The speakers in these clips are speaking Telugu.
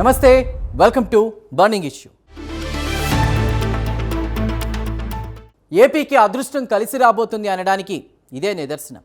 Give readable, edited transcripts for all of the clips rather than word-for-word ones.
నమస్తే, వెల్కమ్ టు బర్నింగ్ ఇష్యూ. ఏపీకి అదృష్టం కలిసి రాబోతుంది అనడానికి ఇదే నిదర్శనం.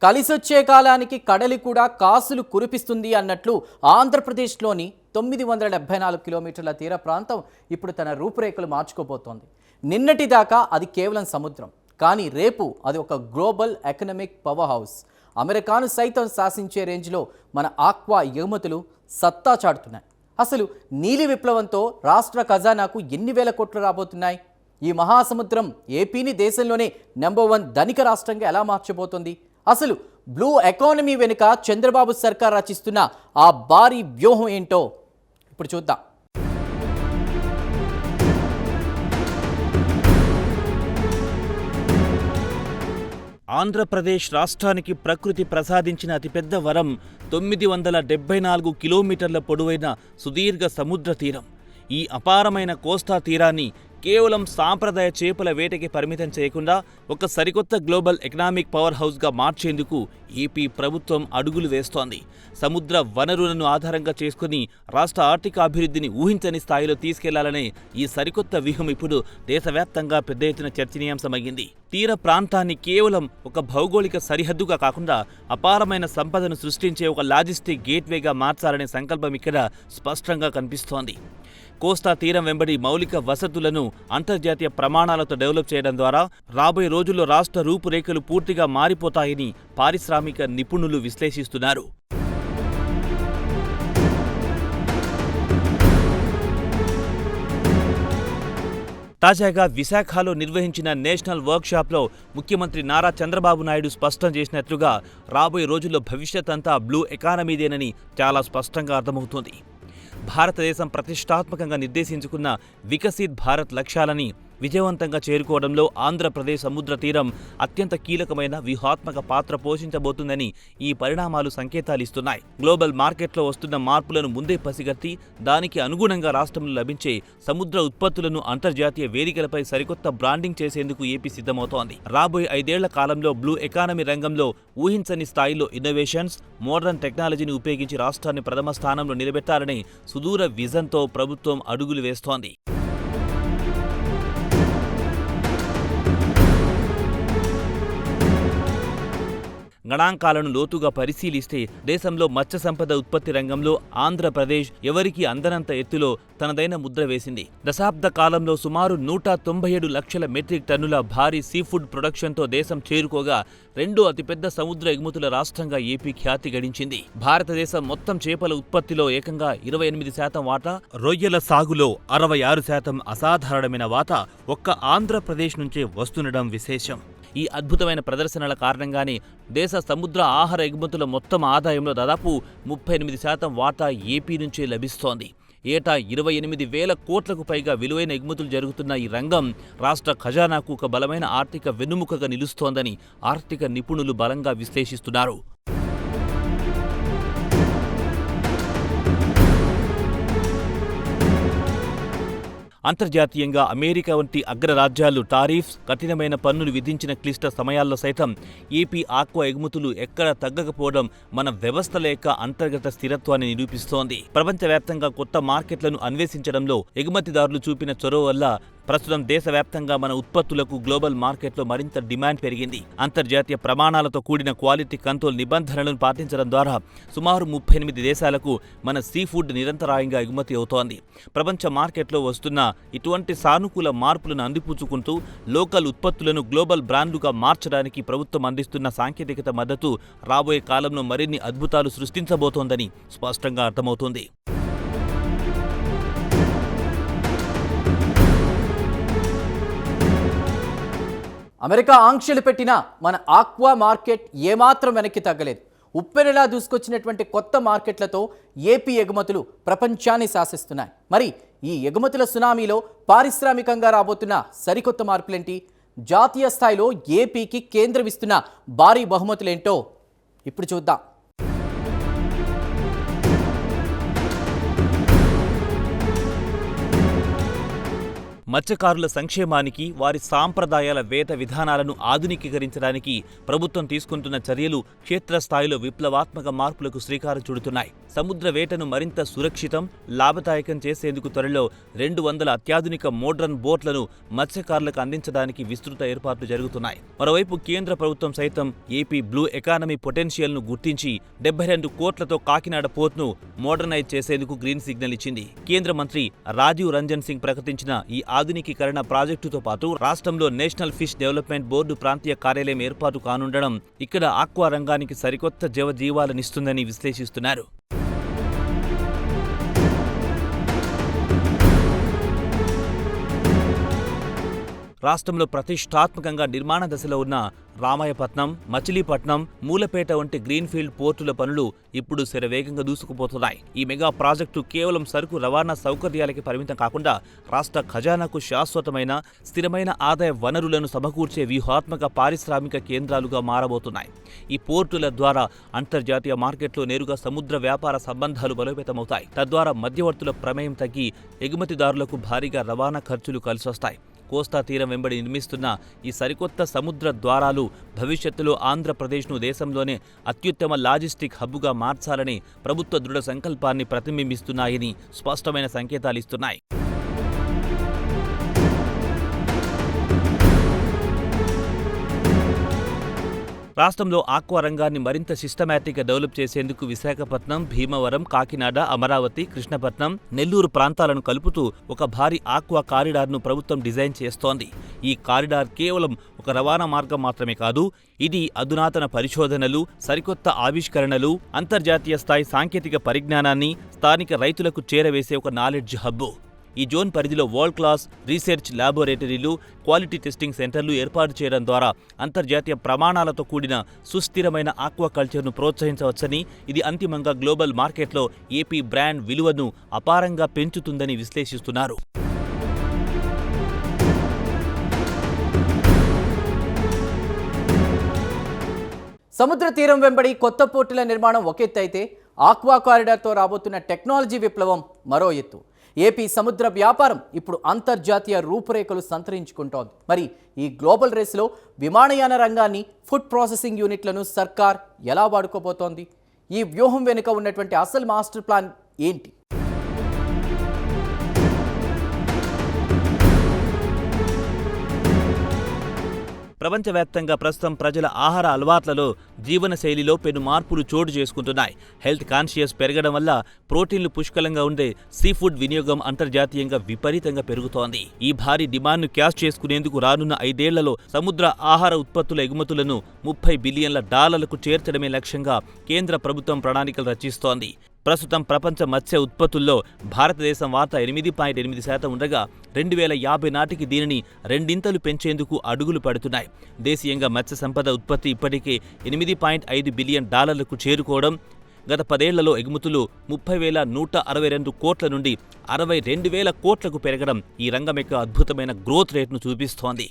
కలిసొచ్చే కాలానికి కడలి కూడా కాసులు కురిపిస్తుంది అన్నట్లు ఆంధ్రప్రదేశ్లోని 974 కిలోమీటర్ల తీర ప్రాంతం ఇప్పుడు తన రూపురేఖలు మార్చుకోబోతోంది. నిన్నటిదాకా అది కేవలం సముద్రం, కానీ రేపు అది ఒక గ్లోబల్ ఎకనామిక్ పవర్ హౌస్. అమెరికాను సైతం శాసించే రేంజ్లో మన ఆక్వా ఎగుమతులు సత్తా చాటుతున్నాయి. అసలు నీలి విప్లవంతో రాష్ట్ర ఖజానాకు ఎన్ని వేల కోట్లు రాబోతున్నాయి? ఈ మహాసముద్రం ఏపీని దేశంలోనే నెంబర్ 1 ధనిక రాష్ట్రంగా ఎలా మార్చబోతోంది? అసలు బ్లూ ఎకానమీ వెనుక చంద్రబాబు సర్కార్ రచిస్తున్న ఆ భారీ వ్యూహం ఏంటో ఇప్పుడు చూద్దాం. ఆంధ్రప్రదేశ్ రాష్ట్రానికి ప్రకృతి ప్రసాదించిన అతిపెద్ద వరం 974 కిలోమీటర్ల పొడవైన సుదీర్ఘ సముద్ర తీరం. ఈ అపారమైన కోస్తా తీరాన్ని కేవలం సాంప్రదాయ చేపల వేటకి పరిమితం చేయకుండా ఒక సరికొత్త గ్లోబల్ ఎకనామిక్ పవర్ హౌస్గా మార్చేందుకు ఏపీ ప్రభుత్వం అడుగులు వేస్తోంది. సముద్ర వనరులను ఆధారంగా చేసుకుని రాష్ట్ర ఆర్థిక అభివృద్ధిని ఊహించని స్థాయిలో తీసుకెళ్లాలనే ఈ సరికొత్త వ్యూహం ఇప్పుడు దేశవ్యాప్తంగా పెద్ద ఎత్తున చర్చనీయాంశమైంది. తీర ప్రాంతాన్ని కేవలం ఒక భౌగోళిక సరిహద్దుగా కాకుండా అపారమైన సంపదను సృష్టించే ఒక లాజిస్టిక్ గేట్వేగా మార్చాలనే సంకల్పం ఇక్కడ స్పష్టంగా కనిపిస్తోంది. కోస్తా తీరం వెంబడి మౌలిక వసతులను అంతర్జాతీయ ప్రమాణాలతో డెవలప్ చేయడం ద్వారా రాబోయే రోజుల్లో రాష్ట్ర రూపురేఖలు పూర్తిగా మారిపోతాయని పారిశ్రామిక నిపుణులు విశ్లేషిస్తున్నారు. తాజాగా విశాఖలో నిర్వహించిన నేషనల్ వర్క్షాప్లో ముఖ్యమంత్రి నారా చంద్రబాబు నాయుడు స్పష్టం చేసినట్లుగా రాబోయే రోజుల్లో భవిష్యత్ అంతా బ్లూ ఎకానమీదేనని చాలా స్పష్టంగా అర్థమవుతోంది. భారతదేశం ప్రతిష్టాత్మకంగా నిర్దేశించుకున్న వికసిత్ భారత్ లక్ష్యాలని విజయవంతంగా చేరుకోవడంలో ఆంధ్రప్రదేశ్ సముద్ర తీరం అత్యంత కీలకమైన వ్యూహాత్మక పాత్ర పోషించబోతుందని ఈ పరిణామాలు సంకేతాలిస్తున్నాయి. గ్లోబల్ మార్కెట్లో వస్తున్న మార్పులను ముందే పసిగట్టి దానికి అనుగుణంగా రాష్ట్రంలో లభించే సముద్ర ఉత్పత్తులను అంతర్జాతీయ వేదికలపై సరికొత్త బ్రాండింగ్ చేసేందుకు ఏపీ సిద్ధమవుతోంది. రాబోయే 5 ఏళ్ల కాలంలో బ్లూ ఎకానమీ రంగంలో ఊహించని స్థాయిలో ఇన్నోవేషన్స్, మోడర్న్ టెక్నాలజీని ఉపయోగించి రాష్ట్రాన్ని ప్రథమ స్థానంలో నిలబెట్టాలనే సుదూర విజన్తో ప్రభుత్వం అడుగులు వేస్తోంది. గణాంకాలను లోతుగా పరిశీలిస్తే దేశంలో మత్స్య సంపద ఉత్పత్తి రంగంలో ఆంధ్రప్రదేశ్ ఎవరికీ అందనంత ఎత్తులో తనదైన ముద్ర వేసింది. దశాబ్ద కాలంలో సుమారు 197 లక్షల మెట్రిక్ టన్నుల భారీ సీఫుడ్ ప్రొడక్షన్తో దేశం చేరుకోగా రెండో అతిపెద్ద సముద్ర ఎగుమతుల రాష్ట్రంగా ఏపీ ఖ్యాతి గడించింది. భారతదేశం మొత్తం చేపల ఉత్పత్తిలో ఏకంగా 28% వాటా, రొయ్యల సాగులో 66% అసాధారణమైన వాటా ఒక్క ఆంధ్రప్రదేశ్ నుంచే వస్తుండడం విశేషం. ఈ అద్భుతమైన ప్రదర్శనల కారణంగానే దేశ సముద్ర ఆహార ఎగుమతుల మొత్తం ఆదాయంలో దాదాపు 38% వాటా ఏపీ నుంచే లభిస్తోంది. ఏటా 28,000 కోట్లకు పైగా విలువైన ఎగుమతులు జరుగుతున్న ఈ రంగం రాష్ట్ర ఖజానాకు ఒక బలమైన ఆర్థిక వెన్నుముకగా నిలుస్తోందని ఆర్థిక నిపుణులు బలంగా విశ్లేషిస్తున్నారు. అంతర్జాతీయంగా అమెరికా వంటి అగ్రరాజ్యాలు టారిఫ్స్, కఠినమైన పన్నులు విధించిన క్లిష్ట సమయాల్లో సైతం ఏపీ ఆక్వా ఎగుమతులు ఎక్కడా తగ్గకపోవడం మన వ్యవస్థల యొక్క అంతర్గత స్థిరత్వాన్ని నిరూపిస్తోంది. ప్రపంచవ్యాప్తంగా కొత్త మార్కెట్లను అన్వేషించడంలో ఎగుమతిదారులు చూపిన చొరవ వల్ల ప్రస్తుతం దేశవ్యాప్తంగా మన ఉత్పత్తులకు గ్లోబల్ మార్కెట్లో మరింత డిమాండ్ పెరిగింది. అంతర్జాతీయ ప్రమాణాలతో కూడిన క్వాలిటీ కంట్రోల్ నిబంధనలను పాటించడం ద్వారా సుమారు 38 దేశాలకు మన సీ ఫుడ్ నిరంతరాయంగా ఎగుమతి అవుతోంది. ప్రపంచ మార్కెట్లో వస్తున్న ఇటువంటి సానుకూల మార్పులను అందిపుచ్చుకుంటూ లోకల్ ఉత్పత్తులను గ్లోబల్ బ్రాండ్లుగా మార్చడానికి ప్రభుత్వం అందిస్తున్న సాంకేతికత మద్దతు రాబోయే కాలంలో మరిన్ని అద్భుతాలు సృష్టించబోతోందని స్పష్టంగా అర్థమవుతోంది. అమెరికా ఆంక్షలు పెట్టినా మన ఆక్వా మార్కెట్ ఏమాత్రం వెనక్కి తగ్గలేదు. ఉప్పెనలా దూసుకొచ్చినటువంటి కొత్త మార్కెట్లతో ఏపీ ఎగుమతులు ప్రపంచాన్ని శాసిస్తున్నాయి. మరి ఈ ఎగుమతుల సునామీలో పారిశ్రామికంగా రాబోతున్న సరికొత్త మార్పులేంటి? జాతీయ స్థాయిలో ఏపీకి కేంద్రం ఇస్తున్న భారీ బహుమతులేంటో ఇప్పుడు చూద్దాం. మత్స్యకారుల సంక్షేమానికి, వారి సాంప్రదాయాల వేట విధానాలను ఆధునికీకరించడానికి ప్రభుత్వం తీసుకుంటున్న చర్యలు క్షేత్రస్థాయిలో విప్లవాత్మక మార్పులకు శ్రీకారం చుడుతున్నాయి. సముద్ర వేటను మరింత సురక్షితం, లాభదాయకం చేసేందుకు త్వరలో 200 అత్యాధునిక మోడ్రన్ బోట్లను మత్స్యకారులకు అందించడానికి విస్తృత ఏర్పాట్లు జరుగుతున్నాయి. మరోవైపు కేంద్ర ప్రభుత్వం సైతం ఏపీ బ్లూ ఎకానమీ పొటెన్షియల్ను గుర్తించి 72 కోట్లతో కాకినాడ పోర్ట్ను మోడర్నైజ్ చేసేందుకు గ్రీన్ సిగ్నల్ ఇచ్చింది. కేంద్ర మంత్రి రాజీవ్ రంజన్ సింగ్ ప్రకటించిన ఈ ఆధునికీకరణ ప్రాజెక్టుతో పాటు రాష్ట్రంలో నేషనల్ ఫిష్ డెవలప్మెంట్ బోర్డు ప్రాంతీయ కార్యాలయం ఏర్పాటు కానుండడం ఇక్కడ ఆక్వా రంగానికి సరికొత్త జవజీవాలనిస్తుందని విశ్లేషిస్తున్నారు. రాష్ట్రంలో ప్రతిష్టాత్మకంగా నిర్మాణ దశలో ఉన్న రామాయపట్నం, మచిలీపట్నం, మూలపేట వంటి గ్రీన్ఫీల్డ్ పోర్టుల పనులు ఇప్పుడు శరవేగంగా దూసుకుపోతున్నాయి. ఈ మెగా ప్రాజెక్టు కేవలం సరుకు రవాణా సౌకర్యాలకి పరిమితం కాకుండా రాష్ట్ర ఖజానాకు శాశ్వతమైన, స్థిరమైన ఆదాయ వనరులను సమకూర్చే వ్యూహాత్మక పారిశ్రామిక కేంద్రాలుగా మారబోతున్నాయి. ఈ పోర్టుల ద్వారా అంతర్జాతీయ మార్కెట్లో నేరుగా సముద్ర వ్యాపార సంబంధాలు బలోపేతమవుతాయి. తద్వారా మధ్యవర్తుల ప్రమేయం తగ్గి ఎగుమతిదారులకు భారీగా రవాణా ఖర్చులు కలిసొస్తాయి. కోస్తా తీరం వెంబడి నిర్మిస్తున్న ఈ సరికొత్త సముద్ర ద్వారాలు భవిష్యత్తులో ఆంధ్రప్రదేశ్ను దేశంలోనే అత్యుత్తమ లాజిస్టిక్ హబ్గా మార్చాలని ప్రభుత్వ దృఢ సంకల్పాన్ని ప్రతిబింబిస్తున్నాయని స్పష్టమైన సంకేతాలిస్తున్నాయి. రాష్ట్రంలో ఆక్వా రంగాన్ని మరింత సిస్టమేటిక్గా డెవలప్ చేసేందుకు విశాఖపట్నం, భీమవరం, కాకినాడ, అమరావతి, కృష్ణపట్నం, నెల్లూరు ప్రాంతాలను కలుపుతూ ఒక భారీ ఆక్వా కారిడార్ను ప్రభుత్వం డిజైన్ చేస్తోంది. ఈ కారిడార్ కేవలం ఒక రవాణా మార్గం మాత్రమే కాదు, ఇది అధునాతన పరిశోధనలు, సరికొత్త ఆవిష్కరణలు, అంతర్జాతీయ స్థాయి సాంకేతిక పరిజ్ఞానాన్ని స్థానిక రైతులకు చేరవేసే ఒక నాలెడ్జ్ హబ్. ఈ జోన్ పరిధిలో వరల్డ్ క్లాస్ రీసెర్చ్ ల్యాబొరేటరీలు, క్వాలిటీ టెస్టింగ్ సెంటర్లు ఏర్పాటు చేయడం ద్వారా అంతర్జాతీయ ప్రమాణాలతో కూడిన సుస్థిరమైన ఆక్వాకల్చర్ను ప్రోత్సహించవచ్చని, ఇది అంతిమంగా గ్లోబల్ మార్కెట్లో ఏపీ బ్రాండ్ విలువను అపారంగా పెంచుతుందని విశ్లేషిస్తున్నారు. సముద్ర తీరం వెంబడి కొత్త పోర్టుల నిర్మాణం ఒక ఎత్తు అయితే, ఆక్వా కారిడార్తో రాబోతున్న టెక్నాలజీ విప్లవం మరో ఎత్తు. ఏపీ సముద్ర వ్యాపారం ఇప్పుడు అంతర్జాతీయ రూపురేఖలు సంతరించుకుంటోంది. మరి ఈ గ్లోబల్ రేస్లో విమానయాన రంగాన్ని, ఫుడ్ ప్రాసెసింగ్ యూనిట్లను సర్కార్ ఎలా వాడుకోబోతోంది? ఈ వ్యూహం వెనుక ఉన్నటువంటి అసలు మాస్టర్ ప్లాన్ ఏంటి? ప్రపంచవ్యాప్తంగా ప్రస్తుతం ప్రజల ఆహార అలవాట్లలో, జీవనశైలిలో పెను మార్పులు చోటు చేసుకుంటున్నాయి. హెల్త్ కాన్షియస్ పెరగడం వల్ల ప్రోటీన్లు పుష్కలంగా ఉండే సీ ఫుడ్ వినియోగం అంతర్జాతీయంగా విపరీతంగా పెరుగుతోంది. ఈ భారీ డిమాండ్ను క్యాష్ చేసుకునేందుకు రానున్న 5 ఏళ్లలో సముద్ర ఆహార ఉత్పత్తుల ఎగుమతులను $30 బిలియన్ల చేర్చడమే లక్ష్యంగా కేంద్ర ప్రభుత్వం ప్రణాళికలు రచిస్తోంది. ప్రస్తుతం ప్రపంచ మత్స్య ఉత్పత్తుల్లో భారతదేశం వాటా 8.8% ఉండగా 2050 నాటికి దీనిని 2 పెంచేందుకు అడుగులు పడుతున్నాయి. దేశీయంగా మత్స్య సంపద ఉత్పత్తి ఇప్పటికే $8.5 బిలియన్ చేరుకోవడం, గత 10 ఏళ్లలో ఎగుమతులు 30,162 కోట్ల నుండి 62,000 కోట్లకు పెరగడం ఈ రంగం యొక్క అద్భుతమైన గ్రోత్ రేట్ను చూపిస్తోంది.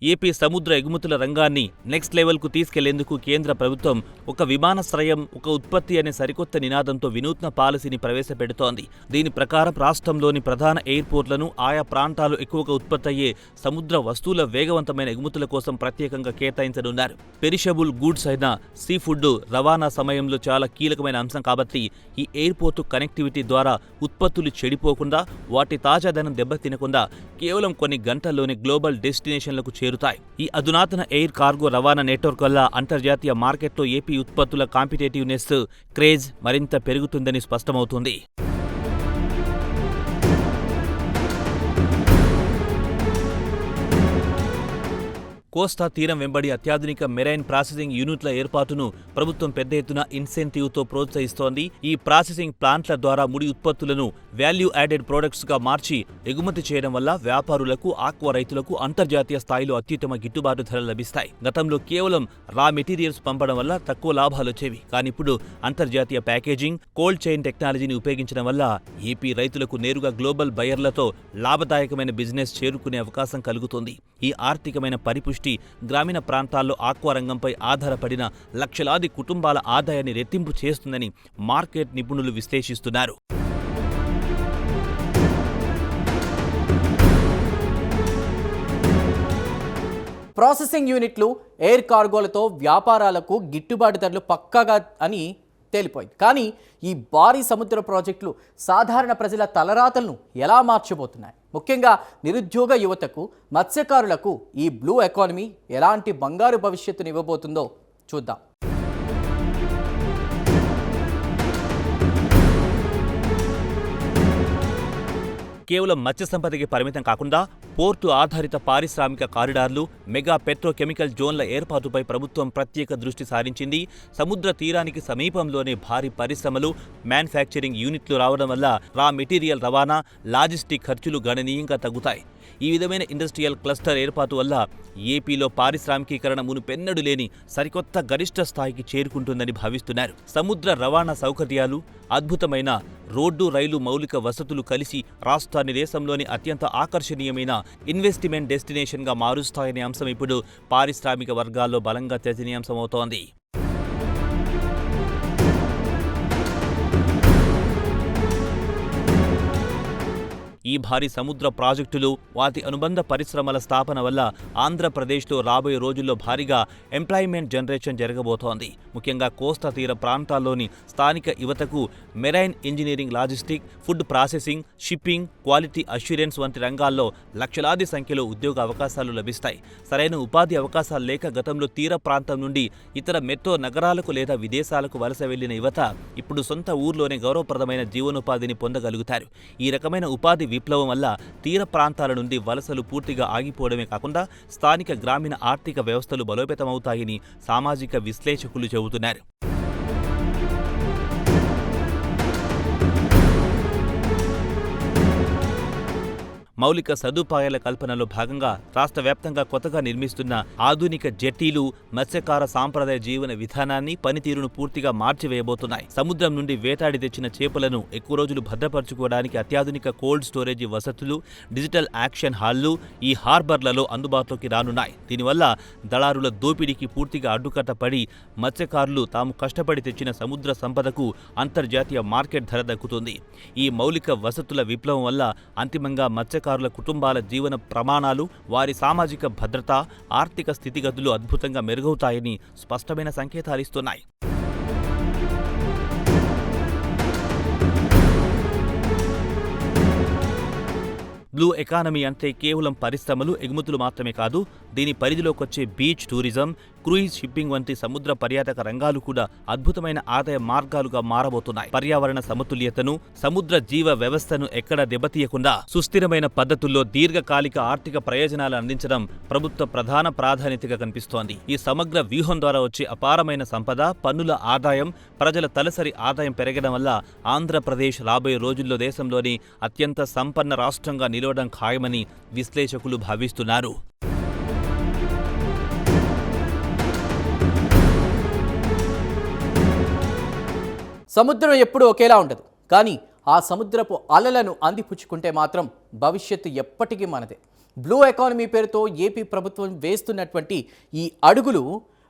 ఏపీ సముద్ర ఎగుమతుల రంగాన్ని నెక్స్ట్ లెవెల్కు తీసుకెళ్లేందుకు కేంద్ర ప్రభుత్వం ఒక విమానాశ్రయం, ఒక ఉత్పత్తి అనే సరికొత్త నినాదంతో వినూత్న పాలసీని ప్రవేశపెడుతోంది. దీని ప్రకారం రాష్ట్రంలోని ప్రధాన ఎయిర్పోర్ట్లను, ఆయా ప్రాంతాలు ఎక్కువగా ఉత్పత్తి అయ్యే సముద్ర వస్తువుల వేగవంతమైన ఎగుమతుల కోసం ప్రత్యేకంగా కేటాయించనున్నారు. పెరిషబుల్ గూడ్స్ అయిన సీ ఫుడ్ రవాణా సమయంలో చాలా కీలకమైన అంశం కాబట్టి ఈ ఎయిర్పోర్టు కనెక్టివిటీ ద్వారా ఉత్పత్తులు చెడిపోకుండా, వాటి తాజాదనం దెబ్బతినకుండా కేవలం కొన్ని గంటల్లోనే గ్లోబల్ డెస్టినేషన్లకు చేరుతాయి. ఈ అధునాతన ఎయిర్ కార్గో రవాణా నెట్వర్క్ వల్ల అంతర్జాతీయ మార్కెట్లో ఏపీ ఉత్పత్తుల కాంపిటేటివ్నెస్, క్రేజ్ మరింత పెరుగుతుందని స్పష్టమవుతుంది. కోస్తా తీరం వెంబడి అత్యాధునిక మెరైన్ ప్రాసెసింగ్ యూనిట్ల ఏర్పాటును ప్రభుత్వం పెద్ద ఎత్తున ఇన్సెంటివ్తో ప్రోత్సహిస్తోంది. ఈ ప్రాసెసింగ్ ప్లాంట్ల ద్వారా ముడి ఉత్పత్తులను వాల్యూ యాడెడ్ ప్రొడక్ట్స్గా మార్చి ఎగుమతి చేయడం వల్ల వ్యాపారులకు, ఆక్వా రైతులకు అంతర్జాతీయ స్థాయిలో అత్యుత్తమ గిట్టుబాటు ధరలు లభిస్తాయి. గతంలో కేవలం రా మెటీరియల్స్ పంపడం వల్ల తక్కువ లాభాలు వచ్చేవి. కానీ ఇప్పుడు అంతర్జాతీయ ప్యాకేజింగ్, కోల్డ్ చైన్ టెక్నాలజీని ఉపయోగించడం వల్ల ఏపీ రైతులకు నేరుగా గ్లోబల్ బయర్లతో లాభదాయకమైన బిజినెస్ చేరుకునే అవకాశం కలుగుతుంది. ఈ ఆర్థికమైన పరిపుష్టి గ్రామీణ ప్రాంతాల్లో ఆక్వా రంగంపై ఆధారపడిన లక్షలాది కుటుంబాల ఆదాయాన్ని రెట్టింపు చేస్తుందని మార్కెట్ నిపుణులు విశ్లేషిస్తున్నారు. ప్రాసెసింగ్ యూనిట్లు, ఎయిర్ కార్గోలతో వ్యాపారాలకు గిట్టుబాటు ధరలు పక్కాగా అని తేలిపోయింది. కానీ ఈ భారీ సముద్ర ప్రాజెక్టులు సాధారణ ప్రజల తలరాతలను ఎలా మార్చబోతున్నాయి? ముఖ్యంగా నిరుద్యోగ యువతకు, మత్స్యకారులకు ఈ బ్లూ ఎకానమీ ఎలాంటి బంగారు భవిష్యత్తును ఇవ్వబోతుందో చూద్దాం. కేవలం మత్స్య సంపదకి పరిమితం కాకుండా పోర్టు ఆధారిత పారిశ్రామిక కారిడార్లు, మెగా పెట్రోకెమికల్ జోన్ల ఏర్పాటుపై ప్రభుత్వం ప్రత్యేక దృష్టి సారించింది. సముద్ర తీరానికి సమీపంలోనే భారీ పరిశ్రమలు, మ్యానుఫ్యాక్చరింగ్ యూనిట్లు రావడం వల్ల రా మెటీరియల్ రవాణా, లాజిస్టిక్ ఖర్చులు గణనీయంగా తగ్గుతాయి. ఈ విధమైన ఇండస్ట్రియల్ క్లస్టర్ ఏర్పాటు వల్ల ఏపీలో పారిశ్రామికీకరణ మునుపెన్నడూ లేని సరికొత్త గరిష్ట స్థాయికి చేరుకుంటుందని భావిస్తున్నారు. సముద్ర రవాణా సౌకర్యాలు, అద్భుతమైన రోడ్డు, రైలు మౌలిక వసతులు కలిసి రాష్ట్రాన్ని దేశంలోని అత్యంత ఆకర్షణీయమైన ఇన్వెస్ట్మెంట్ డెస్టినేషన్గా మారుస్తాయనే అంశం ఇప్పుడు పారిశ్రామిక వర్గాల్లో బలంగా చర్చనీయాంశమవుతోంది. ఈ భారీ సముద్ర ప్రాజెక్టులు, వాటి అనుబంధ పరిశ్రమల స్థాపన వల్ల ఆంధ్రప్రదేశ్లో రాబోయే రోజుల్లో భారీగా ఎంప్లాయ్మెంట్ జనరేషన్ జరగబోతోంది. ముఖ్యంగా కోస్తా తీర ప్రాంతాల్లోని స్థానిక యువతకు marine engineering, logistic, food processing, shipping, quality assurance వంటి రంగాల్లో లక్షలాది సంఖ్యలో ఉద్యోగ అవకాశాలు లభిస్తాయి. సరైన ఉపాధి అవకాశాలు లేక గతంలో తీర ప్రాంతం నుండి ఇతర మెట్రో నగరాలకు లేదా విదేశాలకు వలస వెళ్లిన యువత ఇప్పుడు సొంత ఊర్లోనే గౌరవప్రదమైన జీవనోపాధిని పొందగలుగుతారు. ఈ రకమైన ఉపాధి విప్లవం వల్ల తీర ప్రాంతాల నుండి వలసలు పూర్తిగా ఆగిపోవడమే కాకుండా స్థానిక గ్రామీణ ఆర్థిక వ్యవస్థలు బలోపేతమవుతాయని సామాజిక విశ్లేషకులు చెబుతున్నారు. మౌలిక సదుపాయాల కల్పనలో భాగంగా రాష్ట్ర వ్యాప్తంగా కొత్తగా నిర్మిస్తున్న ఆధునిక జెట్టీలు మత్స్యకార సాంప్రదాయ జీవన విధానాన్ని, పనితీరును పూర్తిగా మార్చివేయబోతున్నాయి. సముద్రం నుండి వేటాడి తెచ్చిన చేపలను ఎక్కువ రోజులు భద్రపరచుకోవడానికి అత్యాధునిక కోల్డ్ స్టోరేజీ వసతులు, డిజిటల్ యాక్షన్ హాళ్లు ఈ హార్బర్లలో అందుబాటులోకి రానున్నాయి. దీనివల్ల దళారుల దోపిడీకి పూర్తిగా అడ్డుకట్ట పడి మత్స్యకారులు తాము కష్టపడి తెచ్చిన సముద్ర సంపదకు అంతర్జాతీయ మార్కెట్ ధర దక్కుతుంది. ఈ మౌలిక వసతుల విప్లవం వల్ల అంతిమంగా మత్స్యకారుల కుటుంబాల జీవన ప్రమాణాలు, వారి సామాజిక భద్రత, ఆర్థిక స్థితిగతులు అద్భుతంగా మెరుగవుతాయని స్పష్టమైన సంకేతాలిస్తున్నాయి. బ్లూ ఎకానమీ అంటే కేవలం పరిశ్రమలు, ఎగుమతులు మాత్రమే కాదు. దీని పరిధిలోకొచ్చే బీచ్ టూరిజం, క్రూయిజ్ షిప్పింగ్ వంటి సముద్ర పర్యాటక రంగాలు కూడా అద్భుతమైన ఆదాయ మార్గాలుగా మారబోతున్నాయి. పర్యావరణ సమతుల్యతను, సముద్ర జీవ వ్యవస్థను ఎక్కడ దెబ్బతీయకుండా సుస్థిరమైన పద్ధతుల్లో దీర్ఘకాలిక ఆర్థిక ప్రయోజనాలు అందించడం ప్రభుత్వ ప్రధాన ప్రాధాన్యతగా కనిపిస్తోంది. ఈ సమగ్ర వ్యూహం ద్వారా వచ్చే అపారమైన సంపద, పన్నుల ఆదాయం, ప్రజల తలసరి ఆదాయం పెరగడం వల్ల ఆంధ్రప్రదేశ్ రాబోయే రోజుల్లో దేశంలోని అత్యంత సంపన్న రాష్ట్రంగా నిలవడం ఖాయమని విశ్లేషకులు భావిస్తున్నారు. సముద్రం ఎప్పుడూ ఒకేలా ఉండదు, కానీ ఆ సముద్రపు అలలను అందిపుచ్చుకుంటే మాత్రం భవిష్యత్తు ఎప్పటికీ మనదే. బ్లూ ఎకానమీ పేరుతో ఏపీ ప్రభుత్వం వేస్తున్నటువంటి ఈ అడుగులు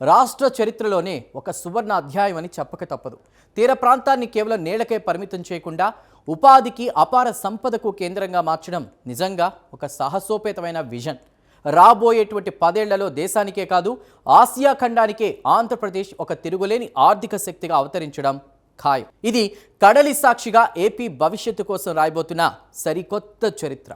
రాష్ట్ర చరిత్రలోనే ఒక సువర్ణ అధ్యాయం అని చెప్పక తప్పదు. తీర ప్రాంతాన్ని కేవలం నేలకే పరిమితం చేయకుండా ఉపాధికి, అపార సంపదకు కేంద్రంగా మార్చడం నిజంగా ఒక సాహసోపేతమైన విజన్. రాబోయేటువంటి 10 ఏళ్లలో దేశానికే కాదు, ఆసియా ఖండానికే ఆంధ్రప్రదేశ్ ఒక తిరుగులేని ఆర్థిక శక్తిగా అవతరించడం ఖాయం. ఇది కడలి సాక్షిగా ఏపీ భవిష్యత్తు కోసం రాయబోతున్న సరికొత్త చరిత్ర.